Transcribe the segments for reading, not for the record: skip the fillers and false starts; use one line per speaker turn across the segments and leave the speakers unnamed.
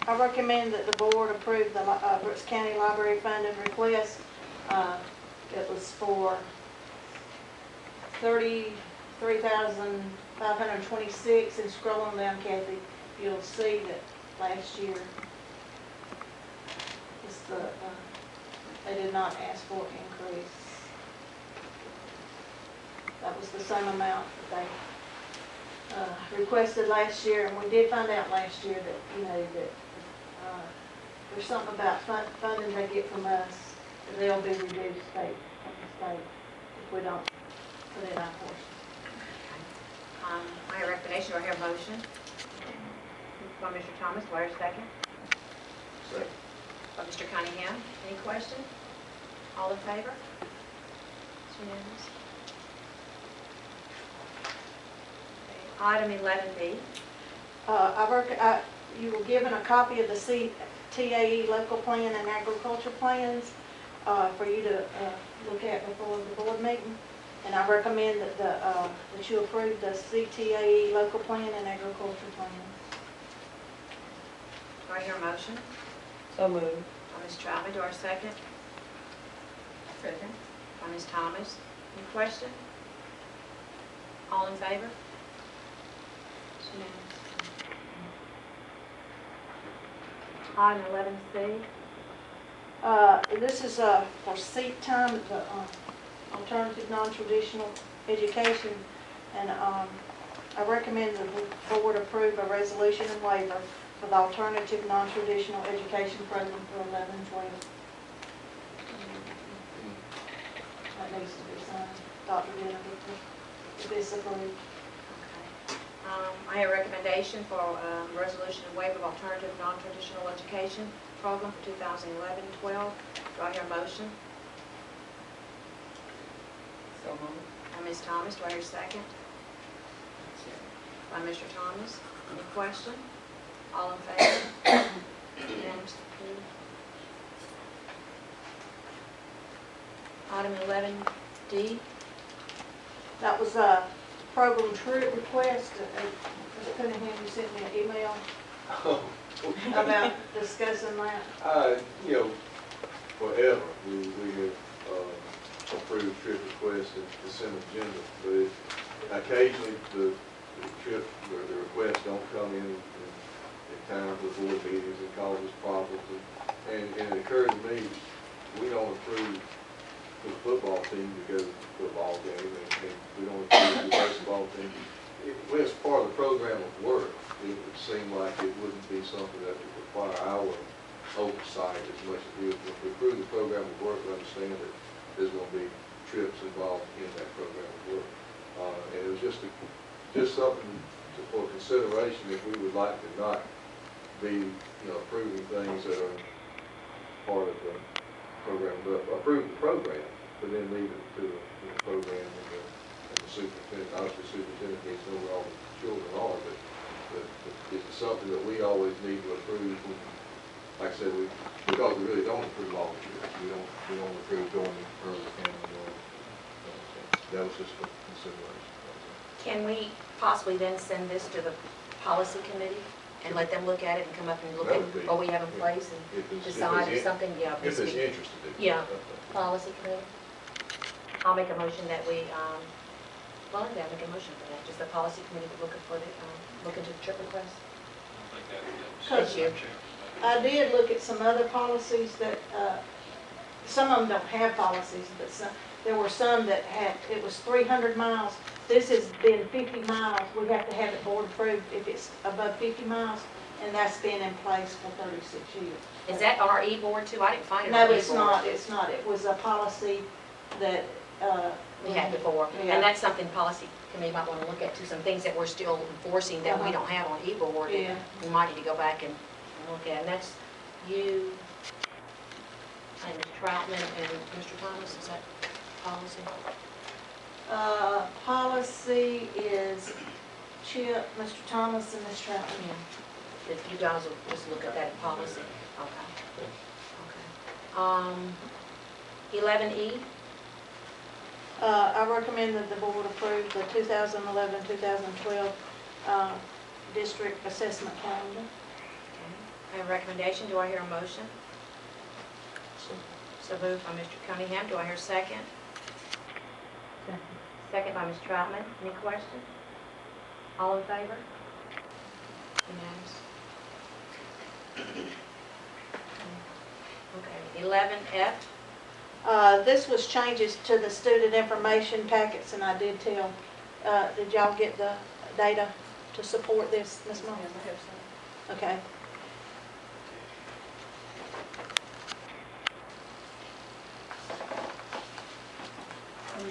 I recommend that the board approve the Brooks County Library funding request. It was for $33,526, and scrolling down, Kathy, you'll see that last year it's they did not ask for an increase. That was the same amount that they requested last year, and we did find out last year that, that there's something about funding they get from us, that they'll be reduced from the state if we don't put it in our portion.
My recommendation, do I hear a motion? By Mr. Thomas, do I hear a second?
Second.
By Mr. Cunningham. Any question? All in favor? It's unanimous. Item 11B.
You were given a copy of the TAE local plan and agriculture plans for you to look at before the board meeting, and I recommend that that you approve the CTAE local plan and agriculture plans.
Do I hear a motion?
So moved.
By Ms. Trautman, do I hear a second? Second. By Ms. Thomas. Any question? All in favor? It's unanimous. Item 11C.
This is for seat time, the alternative non-traditional education, and I recommend the board approve a resolution and waiver for the alternative non-traditional education program for 11-12. That needs to be signed. Dr. Denner, if it's approved.
I have a recommendation for resolution and waiver of alternative non-traditional education program for 2011-12. Do I hear a motion?
So moved.
By Ms. Thomas, do I hear a second? By Mr. Thomas. Any question? All in favor? Unanimously approved. Item 11D.
That was a program trip request. Mr. Cunningham, you sent me an email about discussing that.
Forever we have approved trip requests and consent agenda, but occasionally the trip or the requests don't come in time for board meetings and causes problems. And it occurred to me, we don't approve for the football team to go to a football game, and we don't approve the baseball team. When it's part of the program of work, it would seem like it wouldn't be something that would require our oversight as much as we would. If we approve the program of work, we understand that there's going to be trips involved in that program of work. And it was just something for consideration if we would like to not be approving things that are part of the program, but approve the program, but then leave it to the program and the superintendent. Obviously, the superintendent needs to know where all the children are, but it's something that we always need to approve. Like I said, because we really don't approve all the trips. We don't approve going early family. That was just a consideration.
Can we possibly then send this to the policy committee and let them look at it and come up and look at what we have in place and decide if something,
if it's interested in it.
Yeah, policy committee. I'll make a motion that we, well, I'll make a motion for that, just the policy committee to look into the trip request. This year.
I did look at some other policies that, some of them don't have policies, but there were some that had, it was 300 miles. This has been 50 miles. We have to have it board approved if it's above 50 miles, and that's been in place for 36 years.
Is that on our e-board too? I didn't find it on
No,
our e-board.
it's not. It's not. It was a policy that
we had before.
Yeah.
And that's something policy committee might want to look at too, some things that we're still enforcing that we don't have on e-board.
Yeah.
We might need to go back and look at. And that's you, and Mr. Troutman and Mr. Thomas, is that policy?
Policy is Chip, Mr. Thomas, and Ms. Troutman.
Yeah. If you guys will just look at that policy. Okay. Okay. 11E.
I recommend that the board approve the 2011-2012 district assessment calendar.
Okay. I have recommendation, do I hear a motion? So moved by Mr. Cunningham, do I hear a second? Second by Ms. Troutman. Any questions? All in favor? Unanimous. Okay, 11F.
This was changes to the student information packets, and I did tell, did y'all get the data to support this, Ms. Moore? Okay.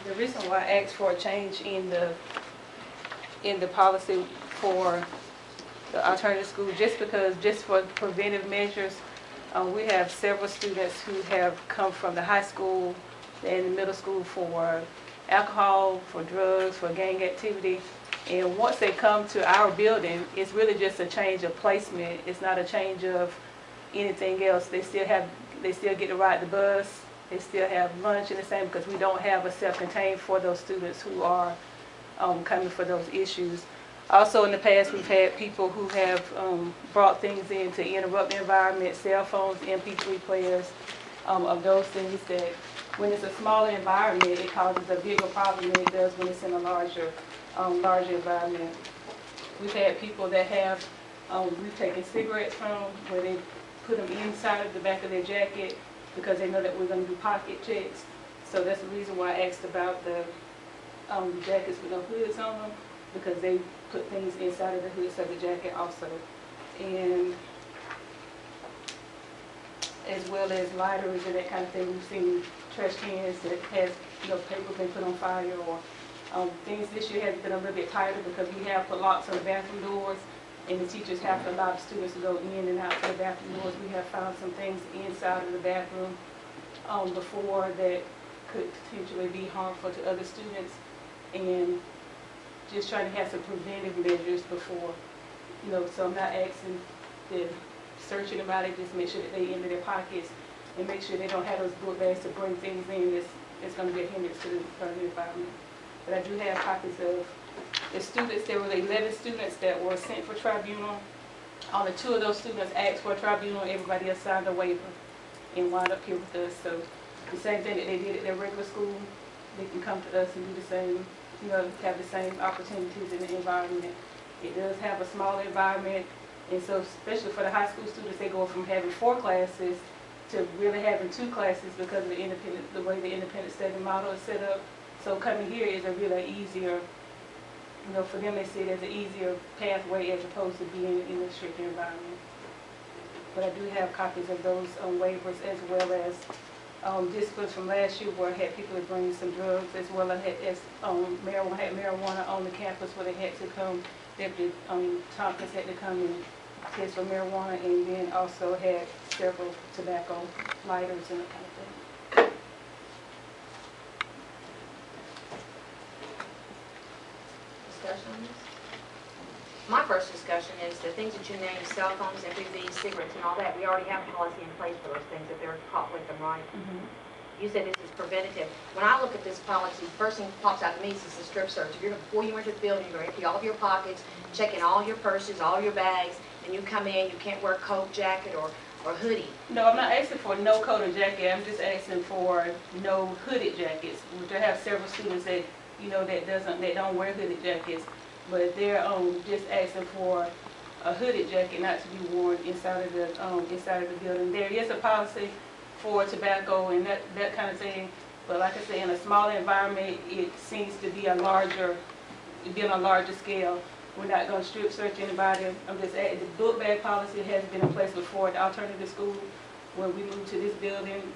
The reason why I asked for a change in the policy for the alternative school, just for preventive measures, we have several students who have come from the high school and the middle school for alcohol, for drugs, for gang activity. And once they come to our building, it's really just a change of placement. It's not a change of anything else. They still get to ride the bus. They still have lunch and the same, because we don't have a self-contained for those students who are coming for those issues. Also in the past, we've had people who have brought things in to interrupt the environment, cell phones, MP3 players, of those things that when it's a smaller environment, it causes a bigger problem than it does when it's in a larger environment. We've had people that have, we've taken cigarettes from where they put them inside of the back of their jacket because they know that we're going to do pocket checks. So that's the reason why I asked about the jackets with no hoods on them, because they put things inside of the hoods of the jacket also. And as well as lighters and that kind of thing. We've seen trash cans that has, paper been put on fire, or things this year has been a little bit tighter because we have put locks on the bathroom doors, and the teachers have to allow the students to go in and out to the bathroom doors. We have found some things inside of the bathroom before that could potentially be harmful to other students, and just trying to have some preventive measures before, so I'm not asking them searching about it, just make sure that they empty their pockets and make sure they don't have those book bags to bring things in that's going to be a hindrance to the learning environment. But I do have copies of the students. There were 11 students that were sent for tribunal. Only 2 of those students asked for a tribunal. Everybody else signed a waiver and wound up here with us. So the same thing that they did at their regular school, they can come to us and do the same, have the same opportunities in the environment. It does have a smaller environment, and so especially for the high school students, they go from having 4 classes to really having 2 classes because of the way the independent study model is set up. So coming here is a really easier, for them they see it as an easier pathway as opposed to being in a stricter environment. But I do have copies of those waivers, as well as disciplines from last year where I had people that bring some drugs, as well as marijuana on the campus where they had to come. Deputy Tompkins had to come and test for marijuana, and then also had several tobacco lighters and that kind of thing.
Discussion on this? My first discussion is the things that you named, cell phones, MPVs, cigarettes, and all that. We already have a policy in place for those things if they're caught with them, right? Mm-hmm. You said this is preventative. When I look at this policy, the first thing that pops out to me is a strip search. Before you enter the building, you're going to empty all of your pockets, checking all your purses, all your bags, and you come in, you can't wear a coat, jacket, or hoodie.
No, I'm not asking for no coat or jacket. I'm just asking for no hooded jackets. Which I have several students that that don't wear hooded jackets, but they're just asking for a hooded jacket not to be worn inside of the building. There is a policy for tobacco and that kind of thing, but like I say, in a smaller environment, it seems to be on a larger scale. We're not going to strip search anybody. I'm just adding, the book bag policy has been in place before. The alternative school, when we moved to this building,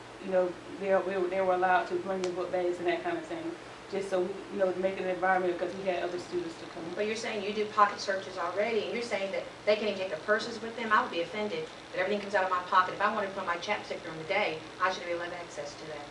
they were allowed to bring the book bags and that kind of thing, just so we, to make an environment, because we had other students to come.
But you're saying you do pocket searches already, and you're saying that they can even take their purses with them. I would be offended that everything comes out of my pocket. If I wanted to put my chapstick during the day, I should be able to have access to that,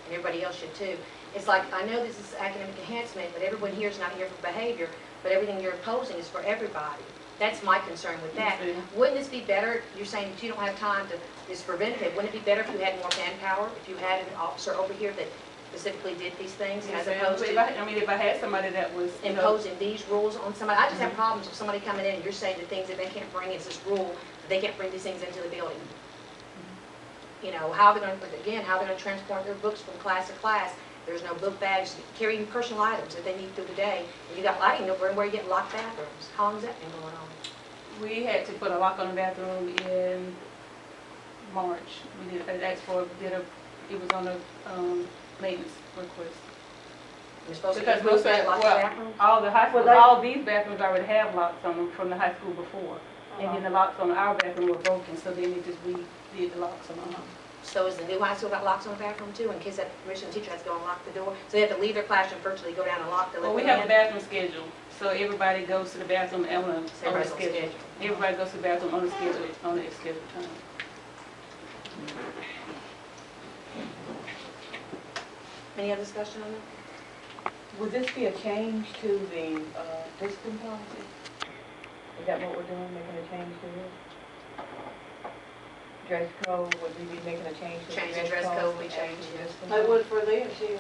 and everybody else should too. It's like, I know this is academic enhancement, but everyone here is not here for behavior, but everything you're imposing is for everybody. That's my concern with that. Wouldn't this be better, you're saying that you don't have time to, this preventative, wouldn't it be better if you had more manpower, if you had an officer over here that specifically did these things, as opposed to
if I had somebody that was
imposing these rules on somebody? I just have problems with somebody coming in and you're saying the things that they can't bring is this rule They can't bring these things into the building. You know, how they're going to, again, how they're going to transport their books from class to class. There's no book bags, carrying personal items that they need through the day. And you got lighting over where you get locked bathrooms. How long has that been going on?
We had to put a lock on the bathroom in March. We did, it was on a maintenance request.
You're supposed to
Because
get
most of,
locked
well,
bathrooms?
all the high school,
Well, they-
all these bathrooms already have locks on them from the high school before. And then the locks on our bathroom were broken, so then they just redid the locks on them.
So is the new high school got locks on the bathroom too, in case that permission teacher has to go and lock the door? So they have to leave their classroom virtually, go down and lock the
Well,
living
we have a
room?
bathroom schedule, so everybody goes to the bathroom on a
So everybody's on
schedule.
schedule.
Everybody goes to the bathroom on a schedule, on their scheduled time.
Any other discussion on that?
Would this be a change to the discipline policy? Is that what we're doing, making a change to this? Dress code, would we be making a change to the
Change the
dress
dress
code?
code, we
after
change,
the
yes.
discipline
They would
policy?
for this, yeah.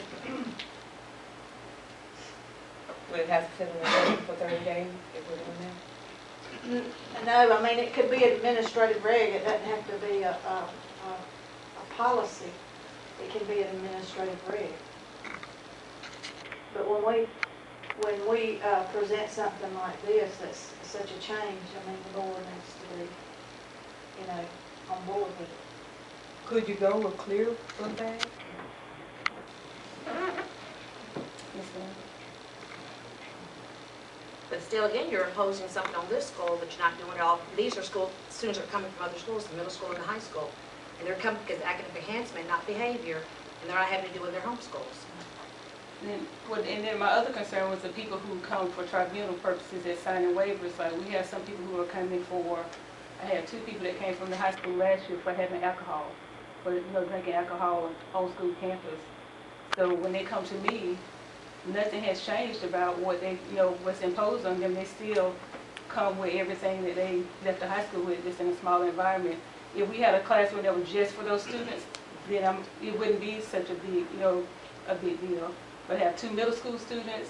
Would it have to sit in the building for 30 days if we're doing that?
No, I mean, it could be an administrative reg, it doesn't have to be a policy. It can be an administrative reg. But when we present something like this, that's such a change, I mean, the board needs to be, you know, on board with it.
Could you go with clear book bags?
Yes, ma'am.
But still, again, you're imposing something on this school, but you're not doing it all. These are students are coming from other schools, the middle school and the high school. And they're coming because of academic enhancement, not behavior, and they're not having to do with their home schools.
And then my other concern was the people who come for tribunal purposes that signing waivers. Like, we have some people who are coming for, I had 2 people that came from the high school last year for having alcohol, for, drinking alcohol on school campus. So when they come to me, nothing has changed about what they, what's imposed on them. They still come with everything that they left the high school with, just in a smaller environment. If we had a classroom that was just for those students, then it wouldn't be such a big, a big deal. But have 2 middle school students,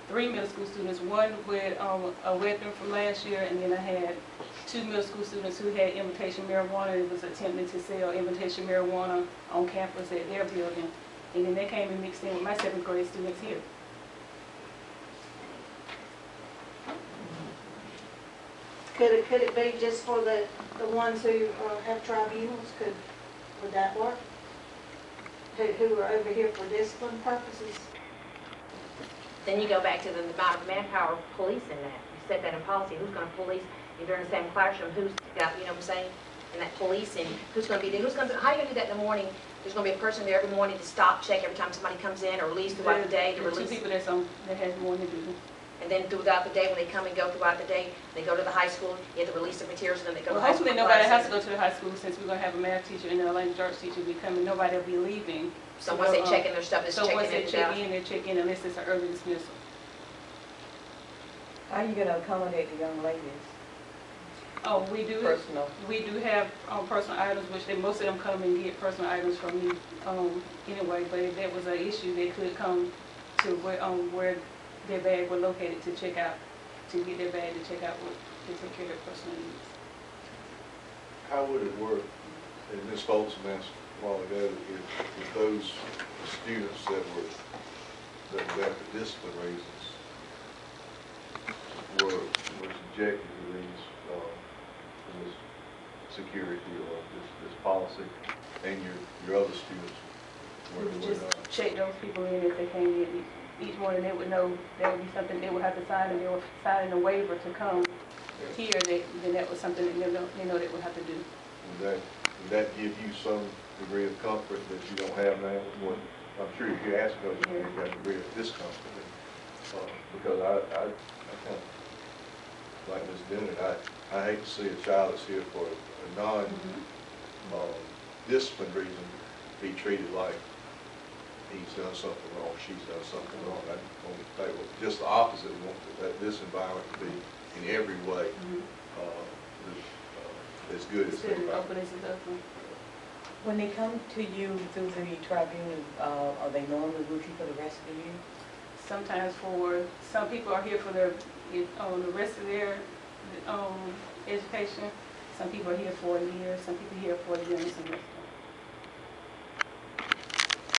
3 middle school students, one with a weapon from last year, and then I had 2 middle school students who had invitation marijuana and was attempting to sell invitation marijuana on campus at their building. And then they came and mixed in with my 7th grade students here.
Could it be just for the ones who have tribunals? Would that work? Who are over here for discipline purposes?
Then you go back to the amount of manpower policing that. You set that in policy, who's going to police, if they're in the same classroom, who's got, you know what I'm saying? And that policing, who's going to be there, how are you going to do that in the morning? There's going to be a person there every morning to stop, check every time somebody comes in or leaves throughout the day to
There are 2
release.
people that has more to do.
And then throughout the day, when they come and go throughout the day, they go to the high school, you have to release the materials, and then they go to
Well,
high school
hopefully nobody has to
classes.
go to the high school, since we're going to have a math teacher and a language arts teacher be coming. Nobody will be leaving.
So once they check in their stuff, it's
So once
checking
they
it
check
out.
in, they check in unless it's an early dismissal.
How are you going to accommodate the young ladies?
Oh, we do have personal items, which most of them come and get personal items from me anyway. But if there was an issue, they could come to where their bag were located to check out, to get their bag to check out to take care of their personal needs.
How would it work, and Ms. Folsom asked a while ago, if those students that got the discipline reasons were subjected to this security or this policy, and your other students
We would
were
just
not?
check those people in if they came in each morning. They would know that would be something they would have to sign, and they were signing a waiver to come here. Then that was something that they know they would have to do.
Would that give you some degree of comfort that you don't have now? Well, I'm sure if you ask those, you got a degree of discomfort. Because I kind of, like Ms. Bennett, I hate to see a child that's here for a non-discipline reason be treated like he's done something wrong, she's done something wrong. I want to say, well, just the opposite. We want this environment to be in every way as good as they
Open as it does.
When they come to you through the tribunal, are they normally with you for the rest of the year?
Sometimes some people are here for the rest of their education. Some people are here for a year, some people here